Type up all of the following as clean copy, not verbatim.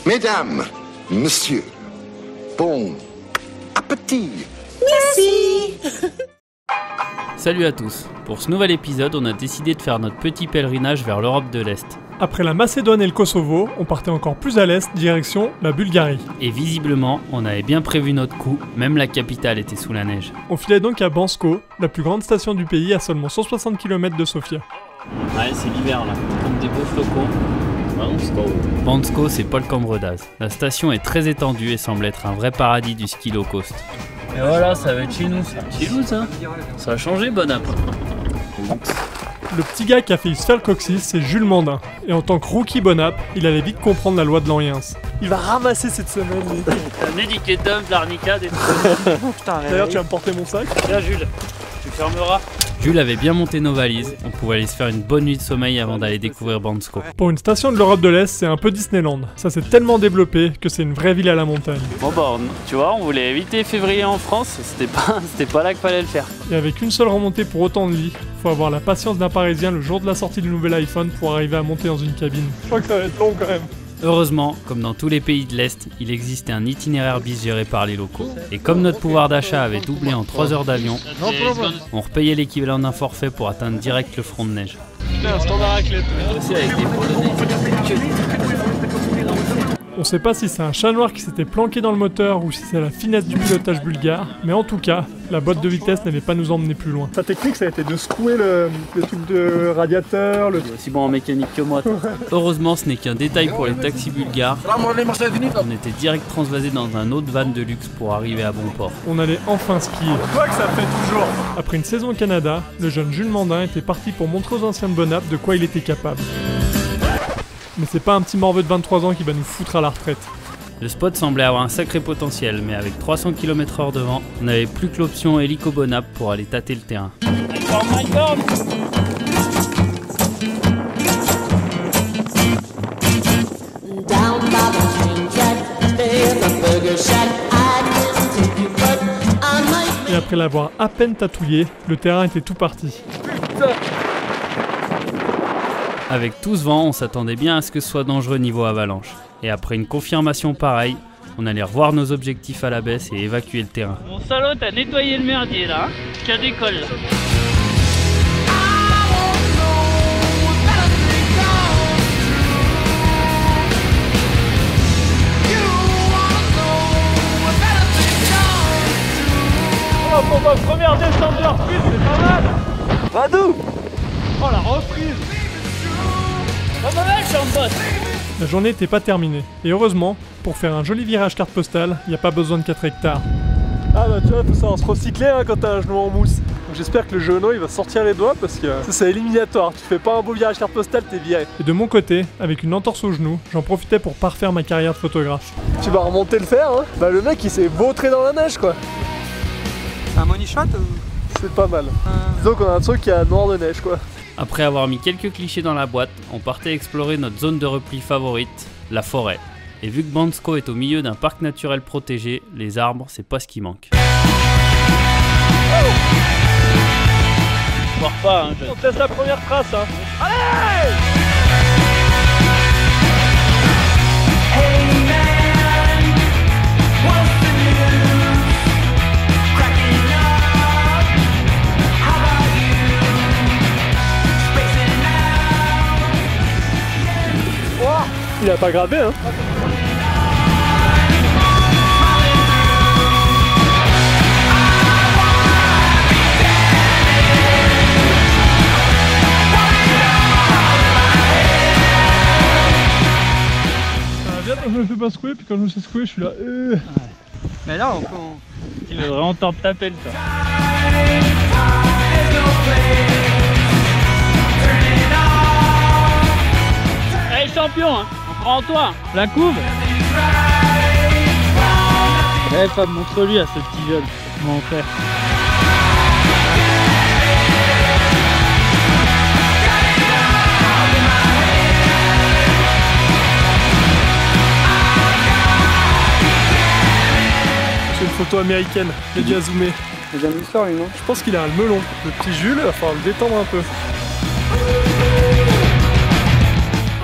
Mesdames, messieurs, bon appétit. Merci. Salut à tous. Pour ce nouvel épisode, on a décidé de faire notre petit pèlerinage vers l'Europe de l'Est. Après la Macédoine et le Kosovo, on partait encore plus à l'est, direction la Bulgarie. Et visiblement, on avait bien prévu notre coup, même la capitale était sous la neige. On filait donc à Bansko, la plus grande station du pays à seulement 160 km de Sofia. Ouais, c'est l'hiver là, comme des beaux flocons. Bansko, c'est Paul Cambredaz. La station est très étendue et semble être un vrai paradis du ski low cost. Et voilà, ça va être chez nous ça. Chez nous ça. Ça a changé, bon app. Le petit gars qui a failli se faire le coccyx, c'est Jules Mandin. Et en tant que rookie bonap, il allait vite comprendre la loi de l'Oriens. Il va ramasser cette semaine. Un éducateur de l'arnica des trucs. D'ailleurs, tu vas me porter mon sac. Là, Jules, tu fermeras. Jules avait bien monté nos valises, on pouvait aller se faire une bonne nuit de sommeil avant d'aller découvrir Bansko. Pour une station de l'Europe de l'Est, c'est un peu Disneyland. Ça s'est tellement développé que c'est une vraie ville à la montagne. Bon bah, tu vois, on voulait éviter février en France, c'était pas là qu'il fallait le faire. Et avec une seule remontée pour autant de lits, faut avoir la patience d'un Parisien le jour de la sortie du nouvel iPhone pour arriver à monter dans une cabine. Je crois que ça va être long quand même. Heureusement, comme dans tous les pays de l'Est, il existait un itinéraire bis géré par les locaux. Et comme notre pouvoir d'achat avait doublé en 3 heures d'avion, on repayait l'équivalent d'un forfait pour atteindre direct le front de neige. Putain, un standard raclette. Aussi avec des Polonais. On sait pas si c'est un chat noir qui s'était planqué dans le moteur ou si c'est la finesse du pilotage bulgare, mais en tout cas, la boîte de vitesse n'allait pas nous emmener plus loin. Sa technique, ça a été de secouer le truc de radiateur, Il est aussi bon en mécanique que moi. Heureusement, ce n'est qu'un détail pour les taxis bulgares. On était direct transvasé dans un autre van de luxe pour arriver à bon port. On allait enfin skier. Quoi que ça fait toujours. Après une saison au Canada, le jeune Jules Mandin était parti pour montrer aux anciens de Bonap de quoi il était capable. Mais c'est pas un petit morveux de 23 ans qui va nous foutre à la retraite. Le spot semblait avoir un sacré potentiel, mais avec 300 km/h de vent, on n'avait plus que l'option hélico Bonap pour aller tâter le terrain. Et après l'avoir à peine tatouillé, le terrain était tout parti. Avec tout ce vent, on s'attendait bien à ce que ce soit dangereux niveau avalanche. Et après une confirmation pareille, on allait revoir nos objectifs à la baisse et évacuer le terrain. Mon salaud, t'as nettoyé le merdier là, qu'à décolle là. Oh, pour ma première descente de reprise, c'est pas mal. Vadou. Oh, la reprise. Pas mal, Chambos. La journée n'était pas terminée. Et heureusement, pour faire un joli virage carte postale, il n'y a pas besoin de 4 hectares. Ah bah tu vois, faut savoir se recycler hein, quand t'as un genou en mousse. Donc j'espère que le genou il va sortir les doigts parce que ça, c'est éliminatoire. Tu fais pas un beau virage carte postale, t'es viré. Et de mon côté, avec une entorse au genou, j'en profitais pour parfaire ma carrière de photographe. Tu vas remonter le fer hein. Bah le mec il s'est vautré dans la neige quoi. C'est un money shot ou... C'est pas mal. Disons qu'on a un truc qui a noir de neige quoi. Après avoir mis quelques clichés dans la boîte, on partait explorer notre zone de repli favorite, la forêt. Et vu que Bansko est au milieu d'un parc naturel protégé, les arbres, c'est pas ce qui manque. On part pas, hein, on teste la première trace hein. Allez! Il a pas gravé hein. Bien quand je me fais pas secouer, puis quand je me fais secouer je suis là ouais. Mais là on... Il veut vraiment t'en taper le temps. Allez champion, hein. On prend en toi, la couve. Eh Fab, montre-lui à ce petit jeune, mon frère. C'est une photo américaine, j'ai dû zoomer. C'est bien l'histoire lui non? Je pense qu'il a le melon. Le petit Jules, il va falloir le détendre un peu.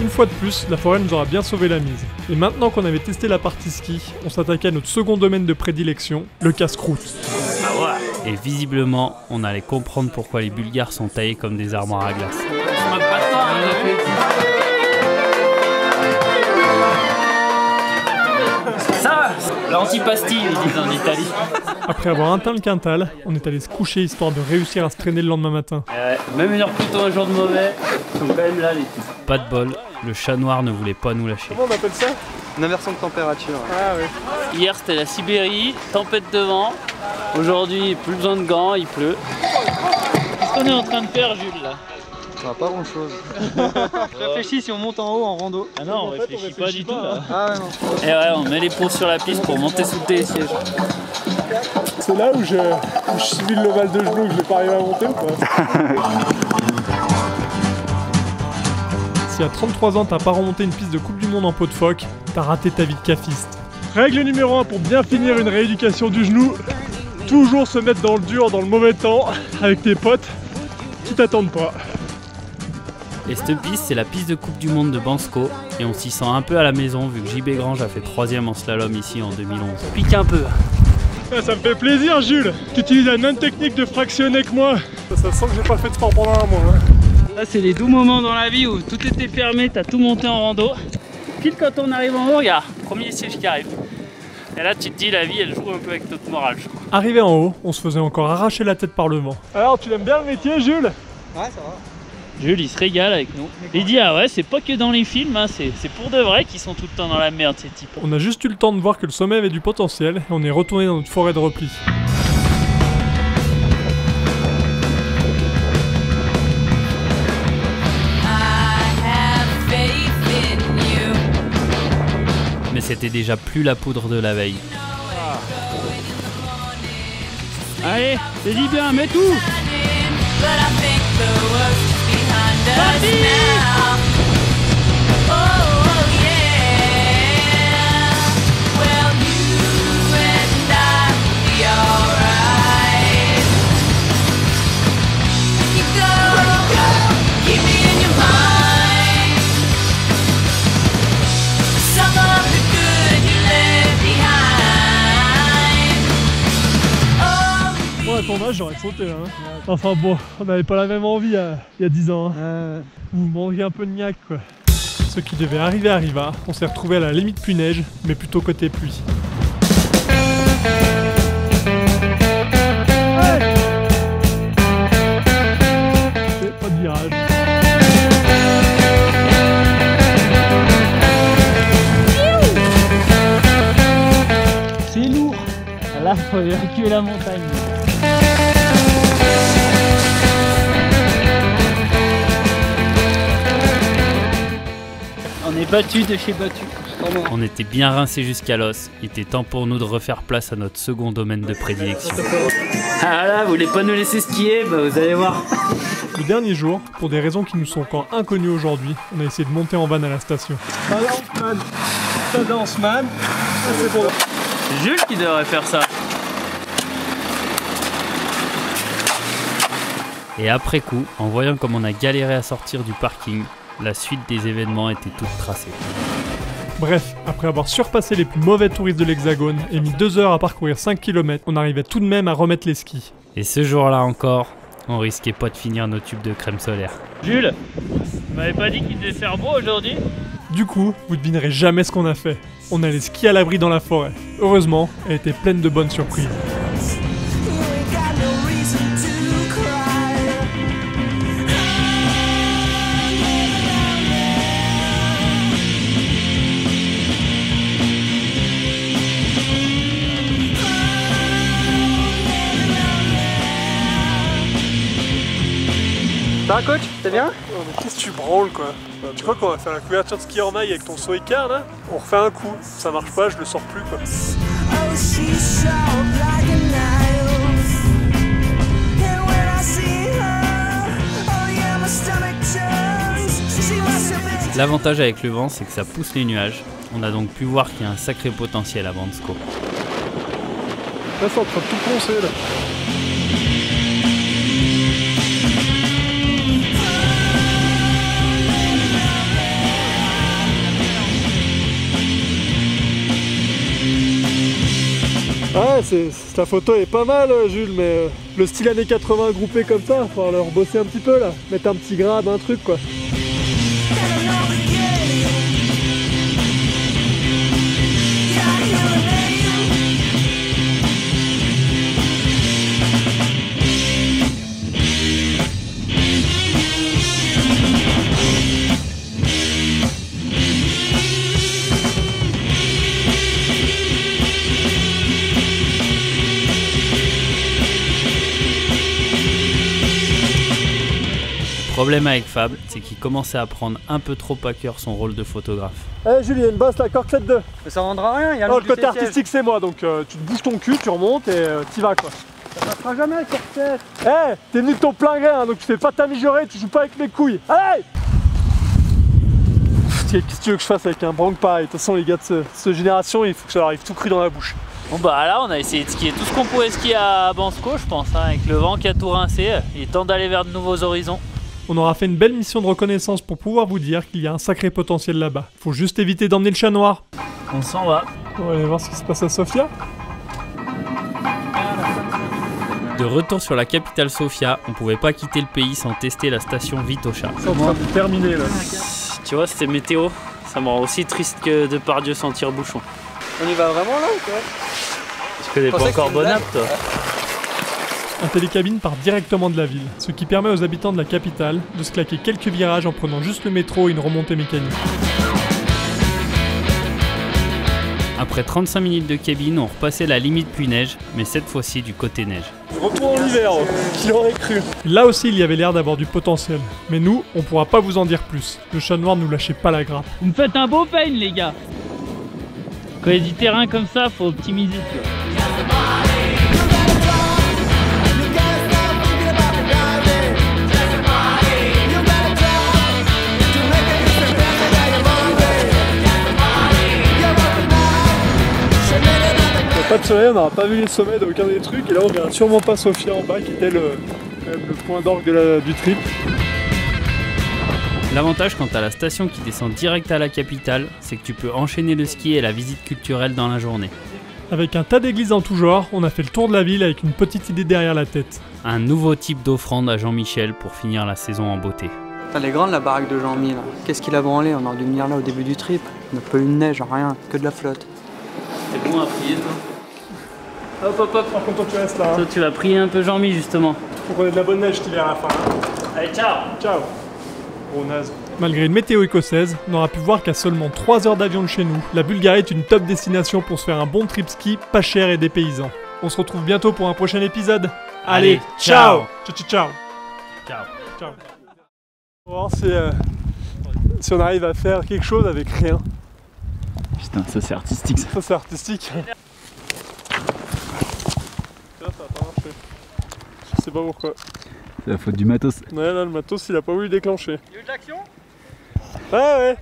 Une fois de plus, la forêt nous aura bien sauvé la mise. Et maintenant qu'on avait testé la partie ski, on s'attaquait à notre second domaine de prédilection, le casse-croûte. Et visiblement, on allait comprendre pourquoi les Bulgares sont taillés comme des armoires à glace. Ça, l'antipastille, ils disent en Italie. Après avoir atteint le quintal, on est allé se coucher histoire de réussir à se traîner le lendemain matin. Même une heure plus tôt, un jour de mauvais, ils sont quand même là les types. Pas de bol, le chat noir ne voulait pas nous lâcher. Comment on appelle ça? Une inversion de température. Ah oui. Hier c'était la Sibérie, tempête de vent. Aujourd'hui, plus besoin de gants, il pleut. Qu'est-ce qu'on est en train de faire, Jules, là? Pas grand chose. Je réfléchis si on monte en haut en rando. Ah non, on réfléchit pas du tout là. Ah ouais, non. Et ouais, on met les pots sur la piste pour monter sous le télésiège. C'est là où je subis le mal de genoux, que je vais pas arriver à monter ou pas? Si à 33 ans t'as pas remonté une piste de Coupe du Monde en peau de phoque, t'as raté ta vie de cafiste. Règle numéro 1 pour bien finir une rééducation du genou, toujours se mettre dans le dur, dans le mauvais temps, avec tes potes qui t'attendent pas. Et cette piste, c'est la piste de Coupe du Monde de Bansko. Et on s'y sent un peu à la maison vu que JB Grange a fait 3ème en slalom ici en 2011. Ça pique un peu. Ça me fait plaisir, Jules. Tu utilises la même technique de fractionner que moi. Ça sent que j'ai pas fait de sport pendant un mois. Hein. Là, c'est les doux moments dans la vie où tout était fermé, t'as tout monté en rando. Pile quand on arrive en haut, regarde, premier siège qui arrive. Et là, tu te dis, la vie, elle joue un peu avec notre morale, je crois. Arrivé en haut, on se faisait encore arracher la tête par le vent. Alors, tu l'aimes bien le métier, Jules? Ouais, ça va. Jules, il se régale avec nous. Il dit, ah ouais, c'est pas que dans les films, hein, c'est pour de vrai qu'ils sont tout le temps dans la merde, ces types. On a juste eu le temps de voir que le sommet avait du potentiel et on est retourné dans notre forêt de repli. Mais c'était déjà plus la poudre de la veille. Allez, c'est dit bien, mets tout! Moi, à ton âge, j'aurais sauté. Hein. Enfin bon, on n'avait pas la même envie il y a 10 ans. Hein. Vous manquez un peu de niaque, quoi. Ce qui devait arriver arriva. On s'est retrouvé à la limite pluie neige, mais plutôt côté pluie. Ouais. Pas de virage. C'est lourd. Là, faut évacuer la montagne. On est battu de chez battu. On était bien rincés jusqu'à l'os. Il était temps pour nous de refaire place à notre second domaine de prédilection. Ah là, vous voulez pas nous laisser skier? Bah vous allez voir. Le dernier jour, pour des raisons qui nous sont encore inconnues aujourd'hui, on a essayé de monter en van à la station. Ça danse, man. C'est bon. C'est Jules qui devrait faire ça. Et après coup, en voyant comme on a galéré à sortir du parking, la suite des événements était toute tracée. Bref, après avoir surpassé les plus mauvais touristes de l'Hexagone et mis 2 heures à parcourir 5 km, on arrivait tout de même à remettre les skis. Et ce jour-là encore, on risquait pas de finir nos tubes de crème solaire. Jules, vous m'avez pas dit qu'il devait faire beau aujourd'hui? Du coup, vous devinerez jamais ce qu'on a fait. On allait skier à l'abri dans la forêt. Heureusement, elle était pleine de bonnes surprises. Ça va, coach? T'es bien? Oh, mais qu'est-ce que tu branles, quoi? Tu crois qu'on va faire la couverture de ski en maille avec ton saut écart, là? On refait un coup. Ça marche pas, je le sors plus, quoi. L'avantage avec le vent, c'est que ça pousse les nuages. On a donc pu voir qu'il y a un sacré potentiel à Bansko. Là, c'est en train de tout poncer, là. ta photo est pas mal Jules, mais le style années 80 groupé comme ça, il va leur bosser un petit peu là, mettre un petit grade, un truc quoi. Le problème avec Fab, c'est qu'il commençait à prendre un peu trop à cœur son rôle de photographe. Eh Jules, il y a une bosse, la corclette 2. Mais ça rendra rien, il y a le côté artistique c'est moi, donc tu te bouges ton cul, tu remontes et t'y vas quoi. Ça passera jamais la cortette. Eh, t'es venu de ton plein gré, hein, donc tu fais pas ta mijaurée, tu joues pas avec mes couilles. Allez! Qu'est-ce que tu veux que je fasse avec un branque pareil? De toute façon les gars de cette génération, il faut que ça leur arrive tout cru dans la bouche. Bon bah là on a essayé de skier tout ce qu'on pouvait skier à Bansko je pense, hein, avec le vent qui a tout rincé, il est temps d'aller vers de nouveaux horizons. On aura fait une belle mission de reconnaissance pour pouvoir vous dire qu'il y a un sacré potentiel là-bas. Faut juste éviter d'emmener le chat noir. On s'en va. On va aller voir ce qui se passe à Sofia. De retour sur la capitale Sofia, on pouvait pas quitter le pays sans tester la station Vitosha. C'est en train de terminer là. Tu vois, c'était météo, ça me rend aussi triste que de Pardieu sentir bouchon. On y va vraiment là ou quoi? Tu connais pas encore Bonap toi? Un télécabine part directement de la ville, ce qui permet aux habitants de la capitale de se claquer quelques virages en prenant juste le métro et une remontée mécanique. Après 35 minutes de cabine, on repassait la limite pluie neige, mais cette fois-ci du côté neige. Retour en hiver, qui l'aurait cru. Là aussi il y avait l'air d'avoir du potentiel, mais nous, on pourra pas vous en dire plus. Le chat noir nous lâchait pas la grappe. Vous me faites un beau pain les gars. Quand il y a du terrain comme ça, faut optimiser. Pas de soleil, on n'aura pas vu les sommets d'aucun des trucs, et là on verra sûrement pas Sofia en bas qui était le point d'orgue du trip. L'avantage quant à la station qui descend direct à la capitale, c'est que tu peux enchaîner le ski et la visite culturelle dans la journée. Avec un tas d'églises en tout genre, on a fait le tour de la ville avec une petite idée derrière la tête. Un nouveau type d'offrande à Jean-Michel pour finir la saison en beauté. Elle est grande la baraque de Jean-Mi là. Qu'est-ce qu'il a branlé? On aurait dû venir là au début du trip. On n'a pas eu de neige, rien, que de la flotte. C'est bon à prier toi? Hop hop hop, par contre toi tu restes là. Hein. Toi tu vas prier un peu Jean-Mi justement. Faut qu'on ait de la bonne neige qu'il est à la fin. Hein. Allez ciao. Ciao. Gros naze. Malgré une météo écossaise, on aura pu voir qu'à seulement 3 heures d'avion de chez nous, la Bulgarie est une top destination pour se faire un bon trip ski, pas cher et dépaysant. On se retrouve bientôt pour un prochain épisode. Allez, ciao. Ciao ciao ciao. Ciao. Ciao. On va voir si on arrive à faire quelque chose avec rien. Putain, ça c'est artistique ça. Ça c'est artistique. Ça a pas marché. Je sais pas pourquoi. C'est la faute du matos. Ouais là le matos il a pas voulu déclencher. Il y a eu de l'action? Ouais ouais.